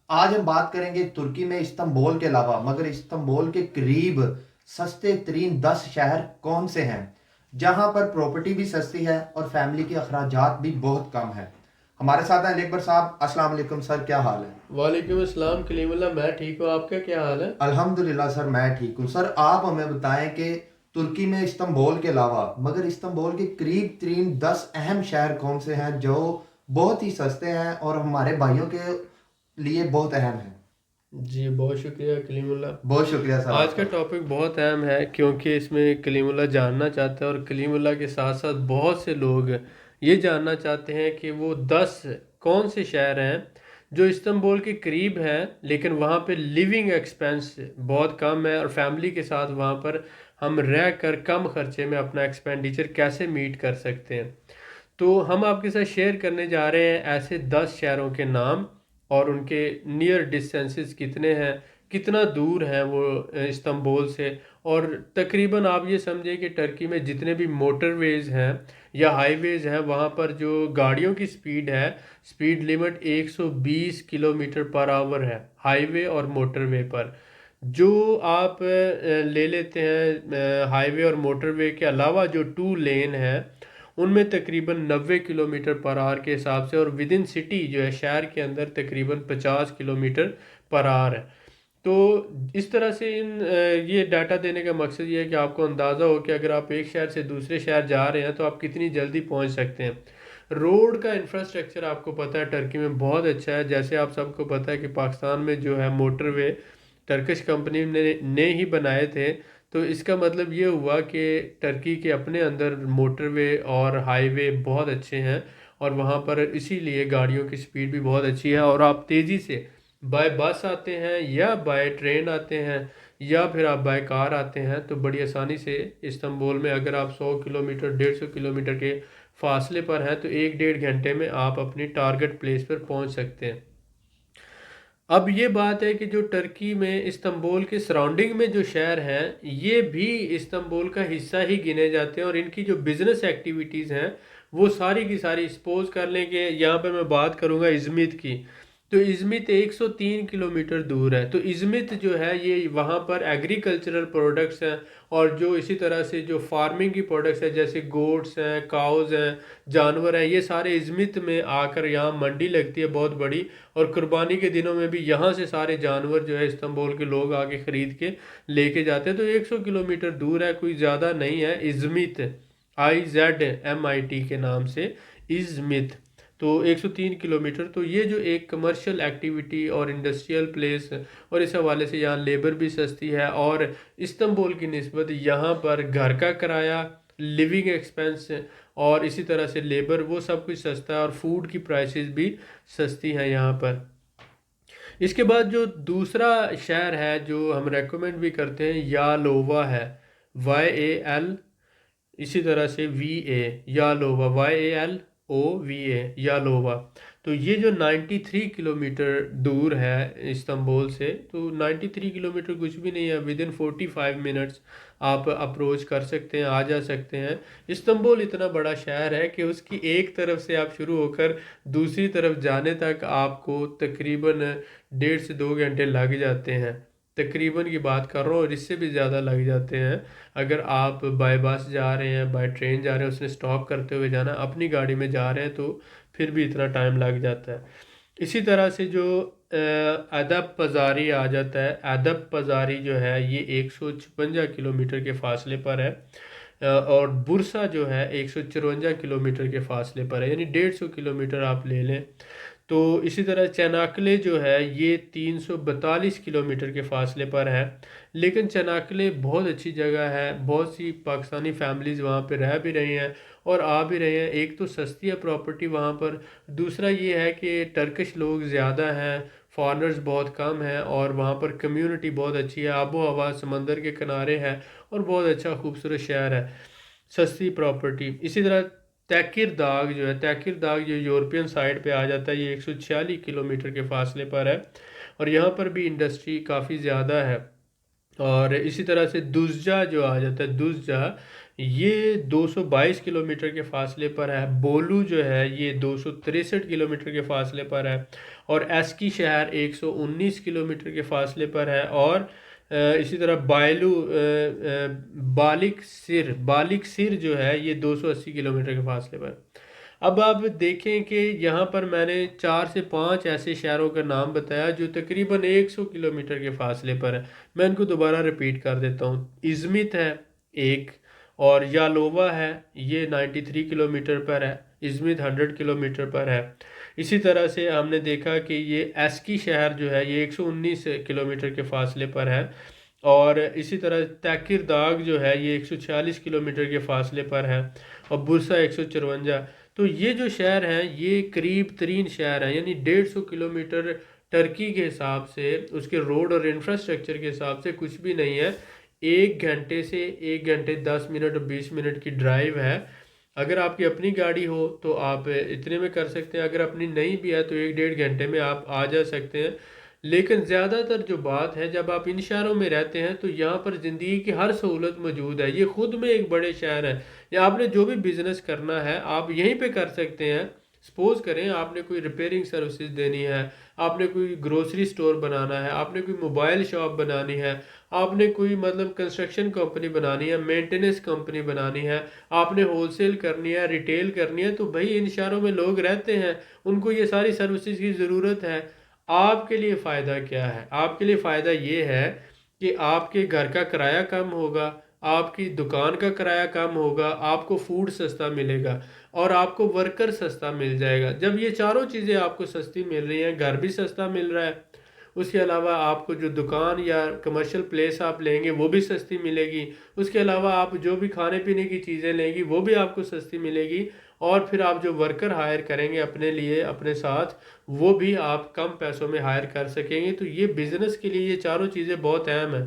آج ہم بات کریں گے ترکی میں استنبول کے علاوہ مگر استنبول کے قریب سستے ترین 10 شہر کون سے ہیں جہاں پر پراپرٹی بھی سستی ہے اور فیملی کے اخراجات بھی بہت کم ہیں۔ ہمارے ساتھ ہیں علی اکبر صاحب۔ السلام علیکم سر، کیا حال ہے؟ وعلیکم السلام کلیم اللہ، میں ٹھیک ہوں، آپ کا کیا حال ہے؟ الحمدللہ سر، میں ٹھیک ہوں۔ سر آپ ہمیں بتائیں کہ ترکی میں استنبول کے علاوہ مگر استنبول کے قریب ترین 10 اہم شہر کون سے ہیں جو بہت ہی سستے ہیں اور ہمارے بھائیوں کے لیے بہت اہم ہیں؟ جی بہت شکریہ کلیم اللہ۔ بہت شکریہ سر آج آپ کا کا۔ ٹاپک بہت اہم ہے کیونکہ اس میں کلیم اللہ جاننا چاہتا ہے، اور کلیم اللہ کے ساتھ ساتھ بہت سے لوگ یہ جاننا چاہتے ہیں کہ وہ 10 کون سے شہر ہیں جو استنبول کے قریب ہیں لیکن وہاں پہ لیونگ ایکسپینس بہت کم ہے، اور فیملی کے ساتھ وہاں پر ہم رہ کر کم خرچے میں اپنا ایکسپینڈیچر کیسے میٹ کر سکتے ہیں۔ تو ہم آپ کے ساتھ شیئر کرنے جا رہے ہیں ایسے 10 شہروں کے نام، اور ان کے نیئر ڈسٹینسز کتنے ہیں، کتنا دور ہیں وہ استنبول سے۔ اور تقریباً آپ یہ سمجھیں کہ ٹرکی میں جتنے بھی موٹر ویز ہیں یا ہائی ویز ہیں، وہاں پر جو گاڑیوں کی سپیڈ ہے، سپیڈ لیمٹ 120 کلومیٹر پر آور ہے ہائی وے اور موٹر وے پر۔ جو آپ لے لیتے ہیں ہائی وے اور موٹر وے کے علاوہ جو 2 لین ہے، ان میں تقریباً 90 کلومیٹر پر آور کے حساب سے، اور ود ان سٹی جو ہے شہر کے اندر تقریباً 50 کلومیٹر پر آور ہے۔ تو اس طرح سے یہ ڈاٹا دینے کا مقصد یہ ہے کہ آپ کو اندازہ ہو کہ اگر آپ ایک شہر سے دوسرے شہر جا رہے ہیں تو آپ کتنی جلدی پہنچ سکتے ہیں۔ روڈ کا انفراسٹرکچر آپ کو پتہ ہے ٹرکی میں بہت اچھا ہے، جیسے آپ سب کو پتہ ہے کہ پاکستان میں جو ہے موٹر وے ٹرکش کمپنی نے ہی بنائے تھے۔ تو اس کا مطلب یہ ہوا کہ ٹرکی کے اپنے اندر موٹر وے اور ہائی وے بہت اچھے ہیں، اور وہاں پر اسی لیے گاڑیوں کی سپیڈ بھی بہت اچھی ہے، اور آپ تیزی سے بائی بس آتے ہیں یا بائی ٹرین آتے ہیں یا پھر آپ بائی کار آتے ہیں تو بڑی آسانی سے استنبول میں، اگر آپ 100 کلومیٹر 150 کلومیٹر کے فاصلے پر ہیں تو 1 ڈیڑھ گھنٹے میں آپ اپنی ٹارگٹ پلیس پر پہنچ سکتے ہیں۔ اب یہ بات ہے کہ جو ٹرکی میں استنبول کے سراؤنڈنگ میں جو شہر ہیں یہ بھی استنبول کا حصہ ہی گنے جاتے ہیں، اور ان کی جو بزنس ایکٹیویٹیز ہیں وہ ساری کی ساری سپوز کر لیں کہ یہاں پہ میں بات کروں گا ازمت کی، تو ازمت 103 کلومیٹر دور ہے۔ تو ازمت جو ہے یہ وہاں پر ایگریکلچرل پروڈکٹس ہیں، اور جو اسی طرح سے جو فارمنگ کی پروڈکٹس ہیں جیسے گوٹس ہیں، کاؤز ہیں، جانور ہیں، یہ سارے ازمت میں آ کر یہاں منڈی لگتی ہے بہت بڑی، اور قربانی کے دنوں میں بھی یہاں سے سارے جانور جو ہے استنبول کے لوگ آگے خرید کے لے کے جاتے ہیں۔ تو 100 کلومیٹر دور ہے، کوئی زیادہ نہیں ہے ازمت، IZMIT کے نام سے ازمت۔ تو 103 کلومیٹر، تو یہ جو ایک کمرشل ایکٹیویٹی اور انڈسٹریل پلیس، اور اس حوالے سے یہاں لیبر بھی سستی ہے، اور استنبول کی نسبت یہاں پر گھر کا کرایہ، لیونگ ایکسپینس اور اسی طرح سے لیبر وہ سب کچھ سستا ہے، اور فوڈ کی پرائسز بھی سستی ہیں یہاں پر۔ اس کے بعد جو دوسرا شہر ہے جو ہم ریکومنڈ بھی کرتے ہیں یالووا ہے، YAL، اسی طرح سے VA، یالووا، YALOVA، یالووا۔ تو یہ جو 93 کلومیٹر دور ہے استنبول سے، تو 93 کلومیٹر کچھ بھی نہیں ہے، ود ان 45 منٹس آپ اپروچ کر سکتے ہیں، آ جا سکتے ہیں۔ استنبول اتنا بڑا شہر ہے کہ اس کی ایک طرف سے آپ شروع ہو کر دوسری طرف جانے تک آپ کو تقریباً 1.5 سے 2 گھنٹے لگ جاتے ہیں، تقریباً کی بات کر رہا ہوں، اور اس سے بھی زیادہ لگ جاتے ہیں اگر آپ بائی بس جا رہے ہیں، بائی ٹرین جا رہے ہیں، اس نے اسٹاپ کرتے ہوئے جانا، اپنی گاڑی میں جا رہے ہیں تو پھر بھی اتنا ٹائم لگ جاتا ہے۔ اسی طرح سے جو ادب پزاری آ جاتا ہے، ادب پزاری جو ہے یہ 156 کلومیٹر کے فاصلے پر ہے، اور برسا جو ہے 154 کلومیٹر کے فاصلے پر ہے، یعنی 150 کلومیٹر آپ لے لیں۔ تو اسی طرح چناکلے جو ہے یہ 342 کلومیٹر کے فاصلے پر ہے، لیکن چناکلے بہت اچھی جگہ ہے، بہت سی پاکستانی فیملیز وہاں پہ رہ بھی رہی ہیں اور آ بھی رہے ہیں۔ ایک تو سستی ہے پراپرٹی وہاں پر، دوسرا یہ ہے کہ ٹرکش لوگ زیادہ ہیں، فارنرز بہت کم ہیں، اور وہاں پر کمیونٹی بہت اچھی ہے، آب و ہوا سمندر کے کنارے ہے، اور بہت اچھا خوبصورت شہر ہے، سستی پراپرٹی۔ اسی طرح تیکر داغ جو ہے، تیکر داغ جو یورپین سائڈ پہ آ جاتا ہے، یہ 146 کلومیٹر کے فاصلے پر ہے، اور یہاں پر بھی انڈسٹری کافی زیادہ ہے۔ اور اسی طرح سے دزجہ جو آ جاتا ہے، دزجہ یہ 222 کلومیٹر کے فاصلے پر ہے، بولو جو ہے یہ 263 کلومیٹر کے فاصلے پر ہے، اور ایسکی شہر 119 کلومیٹر کے فاصلے پر ہے، اور اسی طرح بالک سر جو ہے یہ 280 کلومیٹر کے فاصلے پر۔ اب آپ دیکھیں کہ یہاں پر میں نے 4 سے 5 ایسے شہروں کا نام بتایا جو تقریباً 100 کلومیٹر کے فاصلے پر ہے۔ میں ان کو دوبارہ ریپیٹ کر دیتا ہوں۔ ازمت ہے ایک، اور یالووا ہے، یہ 93 کلومیٹر پر ہے، ازمت 100 کلومیٹر پر ہے۔ اسی طرح سے ہم نے دیکھا کہ یہ ایسکی شہر جو ہے یہ 119 کلومیٹر کے فاصلے پر ہے، اور اسی طرح تیکر داغ جو ہے یہ 146 کلومیٹر کے فاصلے پر ہے، اور برسا 154۔ تو یہ جو شہر ہیں یہ قریب ترین شہر ہیں، یعنی 150 کلومیٹر ٹرکی کے حساب سے، اس کے روڈ اور انفراسٹرکچر کے حساب سے کچھ بھی نہیں ہے۔ 1 گھنٹے سے 1 گھنٹے 10 منٹ اور 20 منٹ کی ڈرائیو ہے۔ اگر آپ کی اپنی گاڑی ہو تو آپ اتنے میں کر سکتے ہیں، اگر اپنی نہیں بھی ہے تو 1 ڈیڑھ گھنٹے میں آپ آ جا سکتے ہیں۔ لیکن زیادہ تر جو بات ہے، جب آپ ان شہروں میں رہتے ہیں تو یہاں پر زندگی کی ہر سہولت موجود ہے، یہ خود میں ایک بڑے شہر ہیں۔ یا آپ نے جو بھی بزنس کرنا ہے آپ یہیں پہ کر سکتے ہیں۔ سپوز کریں آپ نے کوئی ریپیئرنگ سروسز دینی ہے، آپ نے کوئی گروسری سٹور بنانا ہے، آپ نے کوئی موبائل شاپ بنانی ہے، آپ نے کوئی کنسٹرکشن کمپنی بنانی ہے، مینٹیننس کمپنی بنانی ہے، آپ نے ہول سیل کرنی ہے، ریٹیل کرنی ہے، تو بھائی ان شہروں میں لوگ رہتے ہیں، ان کو یہ ساری سروسز کی ضرورت ہے۔ آپ کے لیے فائدہ کیا ہے؟ آپ کے لیے فائدہ یہ ہے کہ آپ کے گھر کا کرایہ کم ہوگا، آپ کی دکان کا کرایہ کم ہوگا، آپ کو فوڈ سستا ملے گا، اور آپ کو ورکر سستا مل جائے گا۔ جب یہ چاروں چیزیں آپ کو سستی مل رہی ہیں، گھر بھی سستا مل رہا ہے، اس کے علاوہ آپ کو جو دکان یا کمرشل پلیس آپ لیں گے وہ بھی سستی ملے گی، اس کے علاوہ آپ جو بھی کھانے پینے کی چیزیں لیں گی وہ بھی آپ کو سستی ملے گی، اور پھر آپ جو ورکر ہائر کریں گے اپنے لیے اپنے ساتھ، وہ بھی آپ کم پیسوں میں ہائر کر سکیں گے۔ تو یہ بزنس کے لیے یہ چاروں چیزیں بہت اہم ہیں۔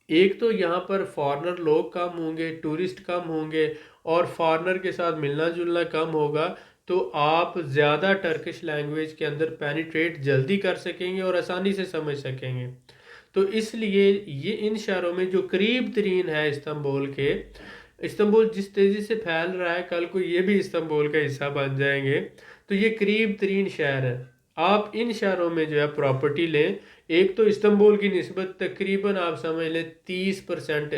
ایک تو یہاں پر فارنر لوگ کم ہوں گے، ٹورسٹ کم ہوں گے، اور فارنر کے ساتھ ملنا جلنا کم ہوگا، تو آپ زیادہ ٹرکش لینگویج کے اندر پینیٹریٹ جلدی کر سکیں گے اور آسانی سے سمجھ سکیں گے۔ تو اس لیے یہ ان شہروں میں جو قریب ترین ہے استنبول کے، استنبول جس تیزی سے پھیل رہا ہے کل کو یہ بھی استنبول کا حصہ بن جائیں گے، تو یہ قریب ترین شہر ہے۔ آپ ان شہروں میں جو ہے پراپرٹی لیں، ایک تو استنبول کی نسبت تقریباً آپ سمجھ لیں 30%،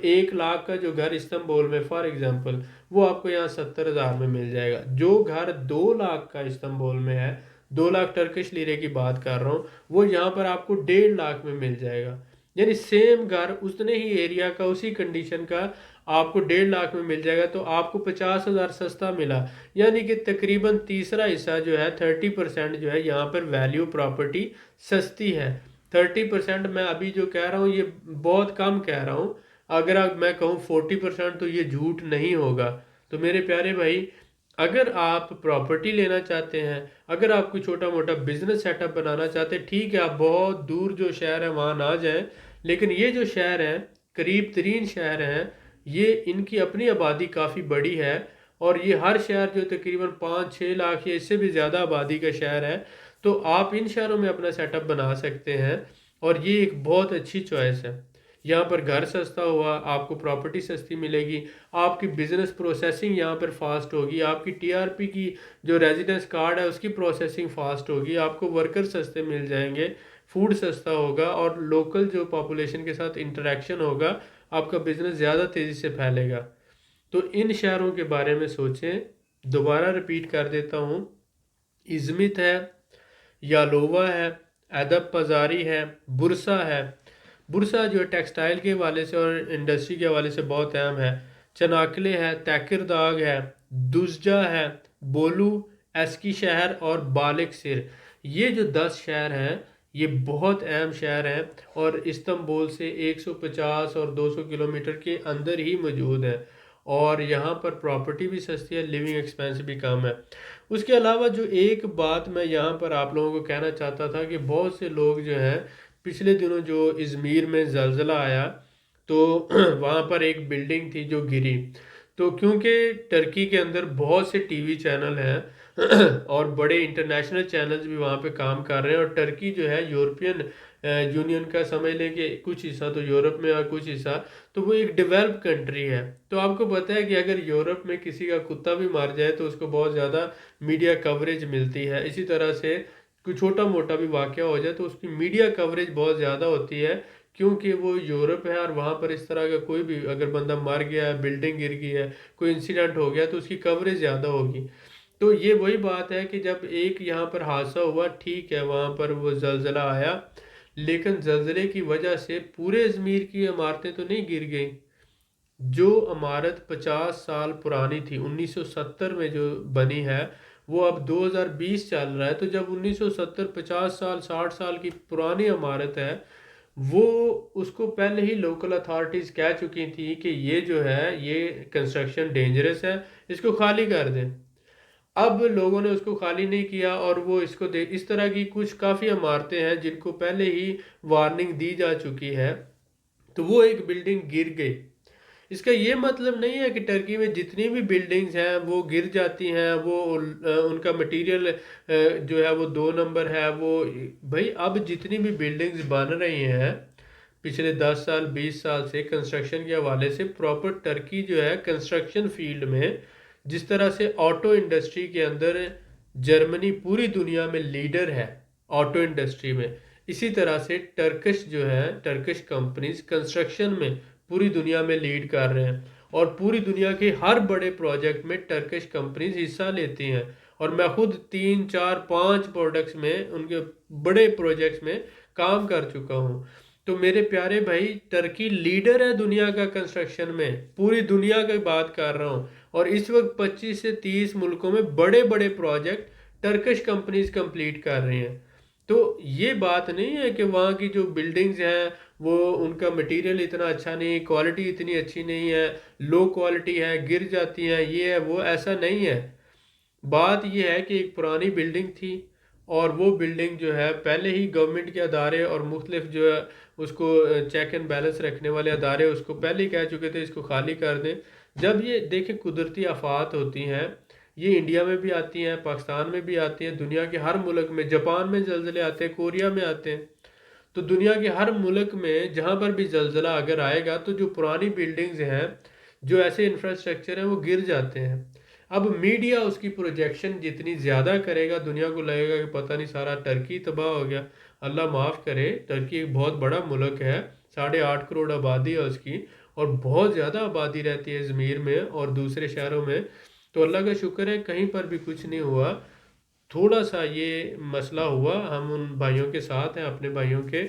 1 لاکھ کا جو گھر استنبول میں فار ایگزامپل وہ آپ کو یہاں 70,000 میں مل جائے گا۔ جو گھر 2 لاکھ کا استنبول میں ہے، 2 لاکھ ٹرکش لیرے کی بات کر رہا ہوں، وہ یہاں پر آپ کو 1.5 لاکھ میں مل جائے گا۔ یعنی سیم گھر اتنے ہی ایریا کا اسی کنڈیشن کا آپ کو 1.5 لاکھ میں مل جائے گا، تو آپ کو 50,000 سستا ملا۔ یعنی کہ تقریباً تیسرا حصہ جو ہے 30% جو ہے یہاں پر ویلیو پراپرٹی سستی ہے۔ 30% میں ابھی جو کہہ رہا ہوں یہ بہت کم کہہ رہا ہوں، اگر میں کہوں 40% تو یہ جھوٹ نہیں ہوگا۔ تو میرے پیارے بھائی، اگر آپ پراپرٹی لینا چاہتے ہیں، اگر آپ کوئی چھوٹا موٹا بزنس سیٹ اپ بنانا چاہتے ہیں، ٹھیک ہے آپ بہت دور جو شہر ہیں وہاں نہ جائیں، لیکن یہ جو شہر ہیں قریب ترین شہر ہیں، یہ ان کی اپنی آبادی کافی بڑی ہے، اور یہ ہر شہر جو تقریباً 5-6 لاکھ یا اس سے بھی زیادہ آبادی کا شہر ہے، تو آپ ان شہروں میں اپنا سیٹ اپ بنا سکتے ہیں، اور یہ ایک بہت اچھی چوائس ہے۔ یہاں پر گھر سستا ہوا، آپ کو پراپرٹی سستی ملے گی، آپ کی بزنس پروسیسنگ یہاں پر فاسٹ ہوگی، آپ کی TRP کی جو ریزیڈنس کارڈ ہے اس کی پروسیسنگ فاسٹ ہوگی، آپ کو ورکر سستے مل جائیں گے، فوڈ سستا ہوگا، اور لوکل جو پاپولیشن کے ساتھ انٹریکشن ہوگا، آپ کا بزنس زیادہ تیزی سے پھیلے گا۔ تو ان شہروں کے بارے میں سوچیں۔ دوبارہ ریپیٹ کر دیتا ہوں، ازمت ہے، یالووا ہے، ادب پزاری ہے، برسا ہے۔ برسا جو ٹیکسٹائل کے حوالے سے اور انڈسٹری کے حوالے سے بہت اہم ہے۔ چناکلے ہے، تیکر داغ ہے، دزجہ ہے، بولو، ایسکی شہر اور بالک سر۔ یہ جو 10 شہر ہیں یہ بہت اہم شہر ہیں، اور استنبول سے 150 اور 200 کلومیٹر کے اندر ہی موجود ہیں، اور یہاں پر پراپرٹی بھی سستی ہے، لیونگ ایکسپینس بھی کم ہے۔ اس کے علاوہ جو ایک بات میں یہاں پر آپ لوگوں کو کہنا چاہتا تھا کہ بہت سے لوگ جو ہیں پچھلے دنوں جو ازمیر میں زلزلہ آیا تو وہاں پر ایک بلڈنگ تھی جو گری، تو کیونکہ ٹرکی کے اندر بہت سے ٹی وی چینل ہیں اور بڑے انٹرنیشنل چینلز بھی وہاں پہ کام کر رہے ہیں، اور ٹرکی جو ہے یورپین یونین کا سمجھ لیں کہ کچھ حصہ تو یورپ میں اور کچھ حصہ تو وہ ایک ڈیولپ کنٹری ہے۔ تو آپ کو پتہ ہے کہ اگر یورپ میں کسی کا کتا بھی مر جائے تو اس کو بہت زیادہ میڈیا کوریج ملتی ہے، اسی طرح سے کوئی چھوٹا موٹا بھی واقعہ ہو جائے تو اس کی میڈیا کوریج بہت زیادہ ہوتی ہے، کیونکہ وہ یورپ ہے اور وہاں پر اس طرح کا کوئی بھی اگر بندہ مر گیا ہے، بلڈنگ گر گئی ہے، کوئی انسیڈنٹ ہو گیا تو اس کی کوریج زیادہ ہوگی۔ تو یہ وہی بات ہے کہ جب ایک یہاں پر حادثہ ہوا، ٹھیک ہے وہاں پر وہ زلزلہ آیا، لیکن زلزلے کی وجہ سے پورے ازمیر کی عمارتیں تو نہیں گر گئیں۔ جو عمارت 50 سال پرانی تھی، 1970 میں جو بنی ہے، وہ اب 2020 چل رہا ہے، تو جب 1970 50 سال 60 سال کی پرانی عمارت ہے، وہ اس کو پہلے ہی لوکل اتھارٹیز کہہ چکی تھی کہ یہ جو ہے یہ کنسٹرکشن ڈینجرس ہے، اس کو خالی کر دیں۔ اب لوگوں نے اس کو خالی نہیں کیا، اور وہ اس کو اس طرح کی کچھ کافی عمارتیں ہیں جن کو پہلے ہی وارننگ دی جا چکی ہے، تو وہ ایک بلڈنگ گر گئی۔ اس کا یہ مطلب نہیں ہے کہ ٹرکی میں جتنی بھی بلڈنگز ہیں وہ گر جاتی ہیں، وہ ان کا مٹیریل جو ہے وہ 2 نمبر ہے۔ وہ بھائی اب جتنی بھی بلڈنگز بن رہی ہیں پچھلے 10 سال 20 سال سے کنسٹرکشن کے حوالے سے، پراپر ٹرکی جو ہے کنسٹرکشن فیلڈ میں، جس طرح سے آٹو انڈسٹری کے اندر جرمنی پوری دنیا میں لیڈر ہے آٹو انڈسٹری میں، اسی طرح سے ٹرکش جو ہے، ٹرکش کمپنیز کنسٹرکشن میں پوری دنیا میں لیڈ کر رہے ہیں، اور پوری دنیا کے ہر بڑے پروجیکٹ میں ٹرکش کمپنیز حصہ لیتی ہیں، اور میں خود 3 4 5 پروڈکٹس میں ان کے بڑے پروجیکٹس میں کام کر چکا ہوں۔ تو میرے پیارے بھائی، ٹرکی لیڈر ہے دنیا کا کنسٹرکشن میں، پوری دنیا کی بات کر رہا ہوں، اور اس وقت 25 سے 30 ملکوں میں بڑے بڑے پروجیکٹ ٹرکش کمپنیز کمپلیٹ کر رہی ہیں۔ تو یہ بات نہیں ہے کہ وہاں کی جو بلڈنگز ہیں وہ ان کا مٹیریل اتنا اچھا نہیں، کوالٹی اتنی اچھی نہیں ہے، لو کوالٹی ہے، گر جاتی ہیں، یہ ہے وہ، ایسا نہیں ہے۔ بات یہ ہے کہ ایک پرانی بلڈنگ تھی، اور وہ بلڈنگ جو ہے پہلے ہی گورنمنٹ کے ادارے اور مختلف جو ہے اس کو چیک اینڈ بیلنس رکھنے والے ادارے اس کو پہلے ہی کہہ چکے تھے اس کو خالی کر دیں۔ جب یہ دیکھیں قدرتی آفات ہوتی ہیں، یہ انڈیا میں بھی آتی ہیں، پاکستان میں بھی آتی ہیں، دنیا کے ہر ملک میں، جاپان میں زلزلے آتے ہیں، کوریا میں آتے ہیں، تو دنیا کے ہر ملک میں جہاں پر بھی زلزلہ اگر آئے گا تو جو پرانی بلڈنگز ہیں، جو ایسے انفراسٹرکچر ہیں، وہ گر جاتے ہیں۔ اب میڈیا اس کی پروجیکشن جتنی زیادہ کرے گا، دنیا کو لگے گا کہ پتہ نہیں سارا ٹرکی تباہ ہو گیا۔ اللہ معاف کرے، ٹرکی ایک بہت بڑا ملک ہے، 8.5 کروڑ آبادی ہے اس کی، اور بہت زیادہ آبادی رہتی ہے ازمیر میں اور دوسرے شہروں میں، تو اللہ کا شکر ہے کہیں پر بھی کچھ نہیں ہوا۔ تھوڑا سا یہ مسئلہ ہوا، ہم ان بھائیوں کے ساتھ ہیں، اپنے بھائیوں کے۔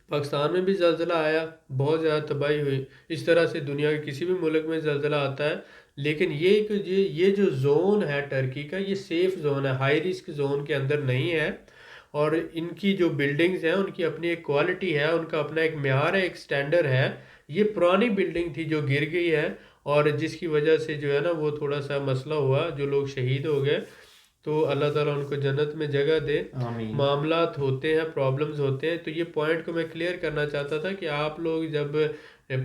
پاکستان میں بھی زلزلہ آیا، بہت زیادہ تباہی ہوئی، اس طرح سے دنیا کے کسی بھی ملک میں زلزلہ آتا ہے، لیکن یہ کہ یہ جو زون ہے ٹرکی کا، یہ سیف زون ہے، ہائی رسک زون کے اندر نہیں ہے، اور ان کی جو بلڈنگز ہیں ان کی اپنی ایک کوالٹی ہے، ان کا اپنا ایک معیار ہے، ایک سٹینڈر ہے۔ یہ پرانی بلڈنگ تھی جو گر گئی ہے، اور جس کی وجہ سے جو ہے نا وہ تھوڑا سا مسئلہ ہوا، جو لوگ شہید ہو گئے، تو اللہ تعالیٰ ان کو جنت میں جگہ دے۔ آمین۔ معاملات ہوتے ہیں، پرابلمز ہوتے ہیں، تو یہ پوائنٹ کو میں کلیئر کرنا چاہتا تھا کہ آپ لوگ جب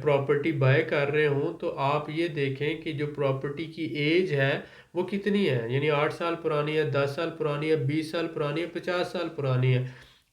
پراپرٹی بائی کر رہے ہوں تو آپ یہ دیکھیں کہ جو پراپرٹی کی ایج ہے وہ کتنی ہے، یعنی 8 سال پرانی ہے، 10 سال پرانی ہے، 20 سال پرانی ہے، 50 سال پرانی ہے۔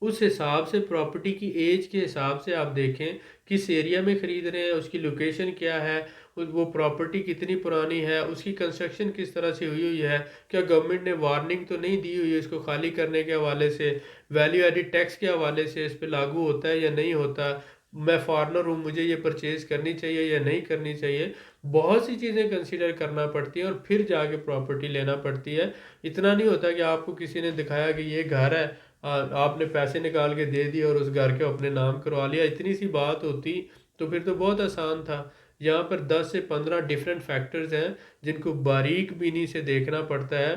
اس حساب سے پراپرٹی کی ایج کے حساب سے آپ دیکھیں کس ایریا میں خرید رہے ہیں، اس کی لوکیشن کیا ہے، وہ پراپرٹی کتنی پرانی ہے، اس کی کنسٹرکشن کس طرح سے ہوئی ہوئی ہے، کیا گورنمنٹ نے وارننگ تو نہیں دی ہوئی ہے اس کو خالی کرنے کے حوالے سے، ویلیو ایڈڈ ٹیکس کے حوالے سے اس پہ لاگو ہوتا ہے یا نہیں ہوتا، میں فارنر ہوں مجھے یہ پرچیز کرنی چاہیے یا نہیں کرنی چاہیے، بہت سی چیزیں کنسیڈر کرنا پڑتی ہیں، اور پھر جا کے پراپرٹی لینا پڑتی ہے۔ اتنا نہیں ہوتا کہ آپ کو کسی نے دکھایا کہ یہ گھر ہے، آپ نے پیسے نکال کے دے دیے اور اس گھر کے اپنے نام کروا لیا، اتنی سی بات ہوتی تو پھر تو بہت آسان تھا۔ یہاں پر 10 سے 15 ڈیفرنٹ فیکٹرز ہیں جن کو باریک بینی سے دیکھنا پڑتا ہے،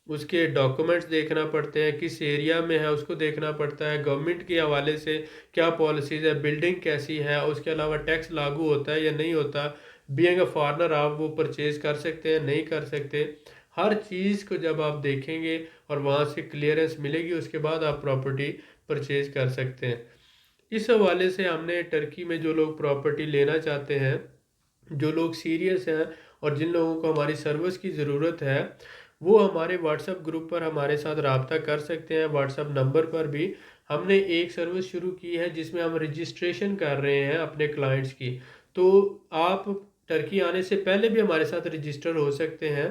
اس کے ڈاکومنٹس دیکھنا پڑتے ہیں، کس ایریا میں ہے اس کو دیکھنا پڑتا ہے، گورنمنٹ کے حوالے سے کیا پالیسیز ہے، بلڈنگ کیسی ہے، اس کے علاوہ ٹیکس لاگو ہوتا ہے یا نہیں ہوتا، بینگ اے فارنر آپ وہ پرچیز کر سکتے ہیں نہیں کر سکتے، ہر چیز کو جب آپ دیکھیں گے اور وہاں سے کلیئرنس ملے گی اس کے بعد آپ پراپرٹی پرچیز کر سکتے ہیں۔ اس حوالے سے ہم نے ٹرکی میں جو لوگ پراپرٹی لینا چاہتے ہیں، جو لوگ سیریس ہیں اور جن لوگوں کو ہماری سروس کی ضرورت ہے، وہ ہمارے واٹس ایپ گروپ پر ہمارے ساتھ رابطہ کر سکتے ہیں. واٹس ایپ نمبر پر بھی ہم نے ایک سروس شروع کی ہے جس میں ہم رجسٹریشن کر رہے ہیں اپنے کلائنٹس کی. تو آپ ٹرکی آنے سے پہلے بھی ہمارے ساتھ رجسٹر ہو سکتے ہیں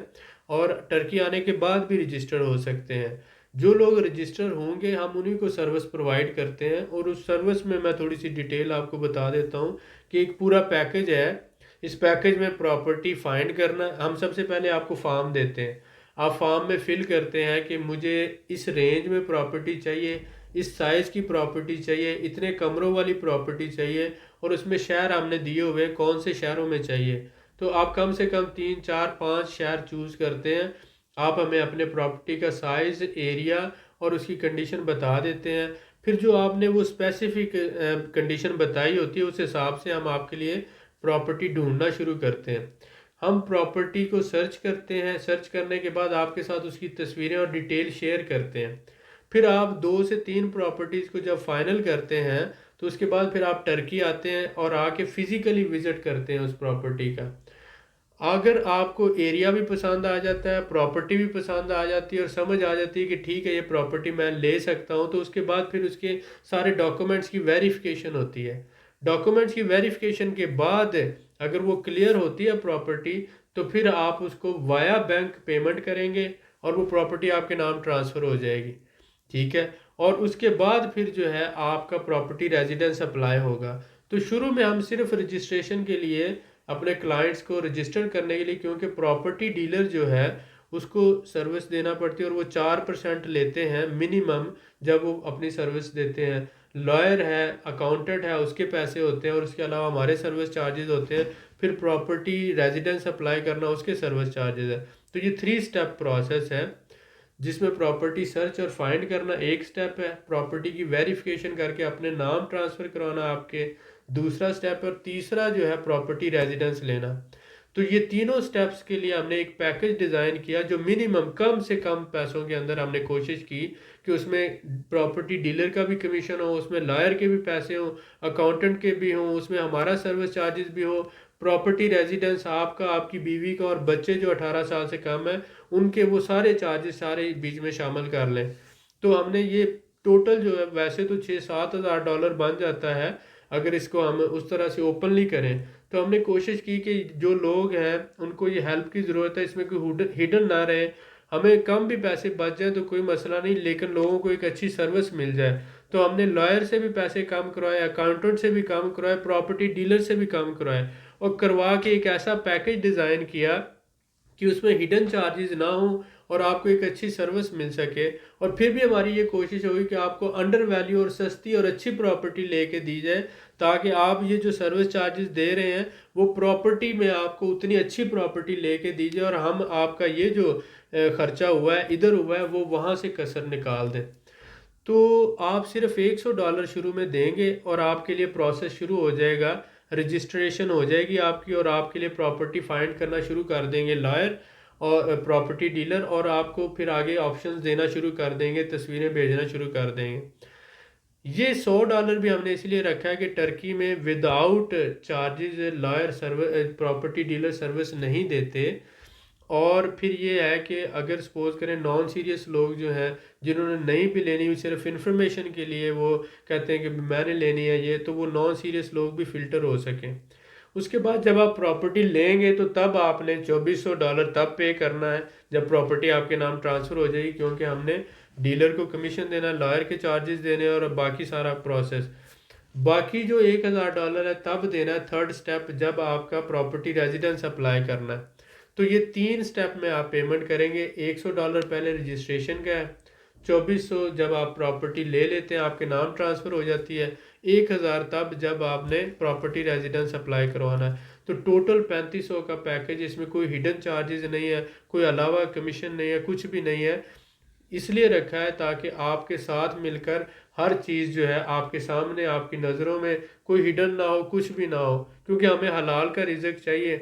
اور ٹرکی آنے کے بعد بھی رجسٹر ہو سکتے ہیں. جو لوگ رجسٹر ہوں گے ہم انہیں کو سروس پرووائڈ کرتے ہیں، اور اس سروس میں تھوڑی سی ڈیٹیل آپ کو بتا دیتا ہوں کہ ایک پورا پیکج ہے. اس پیکج میں پراپرٹی فائنڈ کرنا، ہم سب سے پہلے آپ کو فارم دیتے ہیں. آپ فارم میں فل کرتے ہیں کہ مجھے اس رینج میں پراپرٹی چاہیے، اس سائز کی پراپرٹی چاہیے، اتنے کمروں والی پراپرٹی چاہیے، اور اس میں شہر ہم نے دیے ہوئے کون سے شہروں میں چاہیے. تو آپ کم سے کم 3 4 5 شہر چوز کرتے ہیں. آپ ہمیں اپنے پراپرٹی کا سائز، ایریا اور اس کی کنڈیشن بتا دیتے ہیں. پھر جو آپ نے وہ اسپیسیفک کنڈیشن بتائی ہوتی ہے اس حساب سے ہم آپ کے لیے پراپرٹی ڈھونڈنا شروع کرتے ہیں. ہم پراپرٹی کو سرچ کرتے ہیں، سرچ کرنے کے بعد آپ کے ساتھ اس کی تصویریں اور ڈیٹیل شیئر کرتے ہیں. پھر آپ 2 سے 3 پراپرٹیز کو جب فائنل کرتے ہیں تو اس کے بعد پھر آپ ٹرکی آتے ہیں اور آ کے فزیکلی وزٹ کرتے ہیں اس پراپرٹی کا. اگر آپ کو ایریا بھی پسند آ جاتا ہے، پراپرٹی بھی پسند آ جاتی ہے اور سمجھ آ جاتی ہے کہ ٹھیک ہے یہ پراپرٹی میں لے سکتا ہوں، تو اس کے بعد پھر اس کے سارے ڈاکومنٹس کی ویریفیکیشن ہوتی ہے. ڈاکومنٹس کی ویریفیکیشن کے بعد اگر وہ کلیئر ہوتی ہے پراپرٹی، تو پھر آپ اس کو وایا بینک پیمنٹ کریں گے اور وہ پراپرٹی آپ کے نام ٹرانسفر ہو جائے گی. ٹھیک ہے. اور اس کے بعد پھر جو ہے آپ کا پراپرٹی ریزیڈنس اپلائی ہوگا. تو شروع میں ہم صرف رجسٹریشن کے لیے اپنے کلائنٹس کو رجسٹر کرنے کے لیے، کیونکہ پراپرٹی ڈیلر جو ہے اس کو سروس دینا پڑتی ہے اور وہ 4% لیتے ہیں منیمم جب وہ اپنی سروس دیتے ہیں. لائر ہے، اکاؤنٹنٹ ہے، اس کے پیسے ہوتے ہیں، اور اس کے علاوہ ہمارے سروس چارجز ہوتے ہیں. پھر پراپرٹی ریزیڈنس اپلائی کرنا، اس کے سروس چارجز ہے. تو یہ 3 سٹیپ پروسیس ہے جس میں پراپرٹی سرچ اور فائنڈ کرنا ایک سٹیپ ہے، پراپرٹی کی ویریفیکیشن کر کے اپنے نام ٹرانسفر کروانا آپ کے دوسرا سٹیپ ہے، اور تیسرا جو ہے پراپرٹی ریزیڈنس لینا. تو یہ تینوں سٹیپس کے لیے ہم نے ایک پیکج ڈیزائن کیا جو منیمم کم سے کم پیسوں کے اندر ہم نے کوشش کی کہ اس میں پراپرٹی ڈیلر کا بھی کمیشن ہو، اس میں لائر کے بھی پیسے ہوں، اکاؤنٹنٹ کے بھی ہوں، اس میں ہمارا سروس چارجز بھی ہو، پراپرٹی ریزیڈنس آپ کا، آپ کی بیوی کا، اور بچے جو 18 سال سے کم ہیں ان کے وہ سارے چارجز سارے بیچ میں شامل کر لیں. تو ہم نے یہ ٹوٹل جو ہے ویسے تو $6-7 ہزار بن جاتا ہے اگر اس کو ہم اس طرح سے اوپنلی کریں. تو ہم نے کوشش کی کہ جو لوگ ہیں ان کو یہ ہیلپ کی ضرورت ہے، اس میں کوئی ہڈن نہ رہے. ہمیں کم بھی پیسے بچ جائیں تو کوئی مسئلہ نہیں، لیکن لوگوں کو ایک اچھی سروس مل جائے. تو ہم نے لائر سے بھی پیسے کم کروائے، اکاؤنٹنٹ سے بھی کم کروائے، پراپرٹی ڈیلر سے بھی کم کروائے، اور کروا کے ایک ایسا پیکج ڈیزائن کیا کہ اس میں ہڈن چارجز نہ ہوں اور آپ کو ایک اچھی سروس مل سکے. اور پھر بھی ہماری یہ کوشش ہوگی کہ آپ کو انڈر ویلیو اور سستی اور اچھی پراپرٹی لے کے دی جائے، تاکہ آپ یہ جو سروس چارجز دے رہے ہیں وہ پراپرٹی میں آپ کو اتنی اچھی پراپرٹی لے کے دی جائے، اور ہم آپ کا یہ جو خرچہ ہوا ہے ادھر ہوا ہے وہ وہاں سے کسر نکال دیں. تو آپ صرف $100 شروع میں دیں گے اور آپ کے لیے پروسیس شروع ہو جائے گا، رجسٹریشن ہو جائے گی آپ کی، اور آپ کے لیے پراپرٹی فائنڈ کرنا شروع کر دیں گے لائر اور پراپرٹی ڈیلر، اور آپ کو پھر آگے آپشنز دینا شروع کر دیں گے، تصویریں بھیجنا شروع کر دیں گے. یہ $100 بھی ہم نے اس لیے رکھا ہے کہ ٹرکی میں without charges lawyer service property dealer service نہیں دیتے. اور پھر یہ ہے کہ اگر سپوز کریں نان سیریس لوگ جو ہیں جنہوں نے نہیں بھی لینی ہوئی، صرف انفارمیشن کے لیے وہ کہتے ہیں کہ میں نے لینی ہے یہ، تو وہ نان سیریس لوگ بھی فلٹر ہو سکیں. اس کے بعد جب آپ پراپرٹی لیں گے تو تب آپ نے $2400 تب پے کرنا ہے جب پراپرٹی آپ کے نام ٹرانسفر ہو جائے گی، کیونکہ ہم نے ڈیلر کو کمیشن دینا، لائر کے چارجز دینے اور باقی سارا پروسیس. باقی جو $1000 ہے تب دینا ہے تھرڈ سٹیپ جب آپ کا پراپرٹی ریزیڈنس اپلائی کرنا ہے. تو یہ 3 سٹیپ میں آپ پیمنٹ کریں گے. $100 پہلے رجسٹریشن کا ہے، 2400 جب آپ پراپرٹی لے لیتے ہیں آپ کے نام ٹرانسفر ہو جاتی ہے، 1000 تب جب آپ نے پراپرٹی ریزیڈنس اپلائی کروانا ہے. تو ٹوٹل 3500 کا پیکج، اس میں کوئی ہڈن چارجز نہیں ہے، کوئی علاوہ کمیشن نہیں ہے، کچھ بھی نہیں ہے. اس لیے رکھا ہے تاکہ آپ کے ساتھ مل کر ہر چیز جو ہے آپ کے سامنے، آپ کی نظروں میں کوئی ہڈن نہ ہو، کچھ بھی نہ ہو، کیونکہ ہمیں حلال کا رزق چاہیے.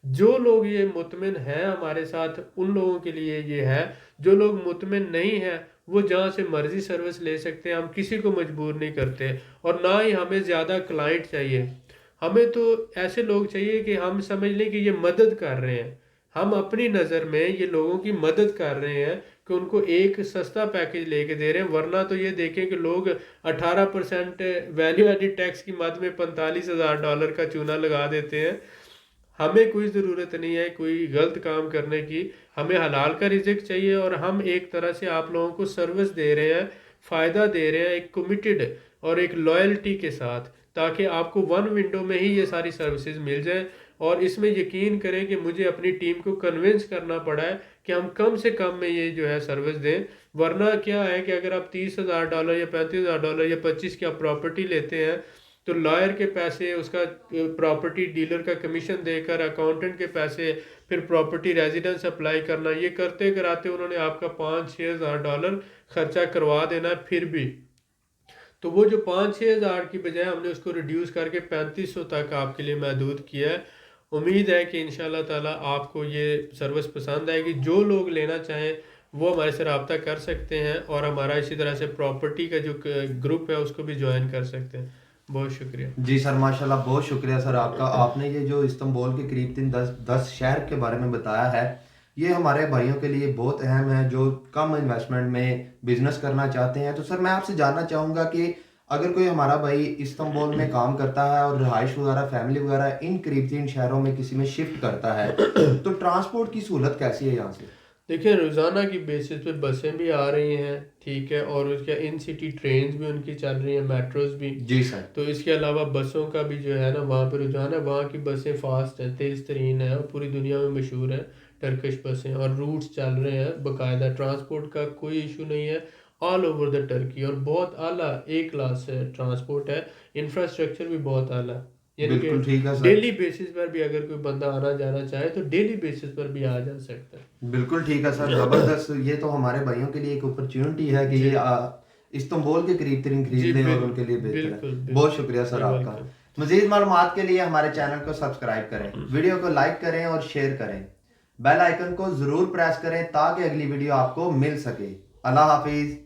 جو لوگ یہ مطمئن ہیں ہمارے ساتھ ان لوگوں کے لیے یہ ہے، جو لوگ مطمئن نہیں ہیں وہ جہاں سے مرضی سروس لے سکتے ہیں، ہم کسی کو مجبور نہیں کرتے، اور نہ ہی ہمیں زیادہ کلائنٹ چاہیے. ہمیں تو ایسے لوگ چاہیے کہ ہم سمجھ لیں کہ یہ مدد کر رہے ہیں. ہم اپنی نظر میں یہ لوگوں کی مدد کر رہے ہیں کہ ان کو ایک سستا پیکج لے کے دے رہے ہیں، ورنہ تو یہ دیکھیں کہ لوگ 18% ویلیو ایڈڈ ٹیکس کی مد میں $45,000 کا چونا لگا دیتے ہیں۔ ہمیں کوئی ضرورت نہیں ہے کوئی غلط کام کرنے کی، ہمیں حلال کا رزق چاہیے، اور ہم ایک طرح سے آپ لوگوں کو سروس دے رہے ہیں، فائدہ دے رہے ہیں ایک کمیٹڈ اور ایک لائلٹی کے ساتھ، تاکہ آپ کو ون ونڈو میں ہی یہ ساری سروسز مل جائیں۔ اور اس میں یقین کریں کہ مجھے اپنی ٹیم کو کنونس کرنا پڑا ہے کہ ہم کم سے کم میں یہ جو ہے سروس دیں، ورنہ کیا ہے کہ اگر آپ $30,000 یا $35,000 یا 25 کی آپ پراپرٹی لیتے ہیں تو لائر کے پیسے، اس کا پراپرٹی ڈیلر کا کمیشن دے کر، اکاؤنٹنٹ کے پیسے، پھر پراپرٹی ریزیڈنس اپلائی کرنا، یہ کرتے کراتے انہوں نے آپ کا $5,000-6,000 خرچہ کروا دینا ہے پھر بھی۔ تو وہ جو 5-6 ہزار کی بجائے ہم نے اس کو ریڈیوس کر کے 3500 تک آپ کے لیے محدود کیا ہے۔ امید ہے کہ انشاءاللہ تعالیٰ آپ کو یہ سروس پسند آئے گی۔ جو لوگ لینا چاہیں وہ ہمارے سے رابطہ کر سکتے ہیں، اور ہمارا اسی طرح سے پراپرٹی کا جو گروپ ہے اس کو بھی جوائن کر سکتے ہیں۔ بہت شکریہ جی سر، ماشاءاللہ بہت شکریہ سر آپ کا۔ آپ نے یہ جو استنبول کے قریب 10 شہر کے بارے میں بتایا ہے، یہ ہمارے بھائیوں کے لیے بہت اہم ہے جو کم انویسٹمنٹ میں بزنس کرنا چاہتے ہیں۔ تو سر میں آپ سے جاننا چاہوں گا کہ اگر کوئی ہمارا بھائی استنبول میں کام کرتا ہے اور رہائش وغیرہ، فیملی وغیرہ ان قریب 3 شہروں میں کسی میں شفٹ کرتا ہے، تو ٹرانسپورٹ کی سہولت کیسی ہے یہاں سے؟ دیکھیں، روزانہ کی بیسس پہ بسیں بھی آ رہی ہیں، ٹھیک ہے، اور اس کے ان سٹی ٹرینز بھی ان کی چل رہی ہیں، میٹروز بھی۔ جی سر۔ تو اس کے علاوہ بسوں کا بھی جو ہے نا وہاں پہ رجحان ہے، وہاں کی بسیں فاسٹ ہیں، تیز ترین ہیں، اور پوری دنیا میں مشہور ہیں ٹرکش بسیں، اور روٹس چل رہے ہیں باقاعدہ، ٹرانسپورٹ کا کوئی ایشو نہیں ہے آل اوور دا ٹرکی، اور بہت اعلیٰ ایک کلاس ٹرانسپورٹ ہے، انفراسٹرکچر بھی بہت اعلیٰ ہے، یعنی کہ بالکل ٹھیک ہے سر۔ ڈیلی بیسس پر بھی اگر کوئی بندہ آنا جانا چاہے تو ڈیلی بیسس پر بھی آ جا سکتا ہے۔ بالکل ٹھیک ہے سر، زبردست۔ یہ تو ہمارے بھائیوں کے لیے ایک اپرچونٹی ہے کہ یہ استنبول کے قریب ترین خرید لیں اور ان کے لیے بہتر ہے۔ بہت شکریہ سر آپ کا۔ مزید معلومات کے لیے ہمارے چینل کو سبسکرائب کریں، ویڈیو کو لائک کریں اور شیئر کریں، بیل آئیکن کو ضرور پریس کریں تاکہ اگلی ویڈیو آپ کو مل سکے۔ اللہ حافظ۔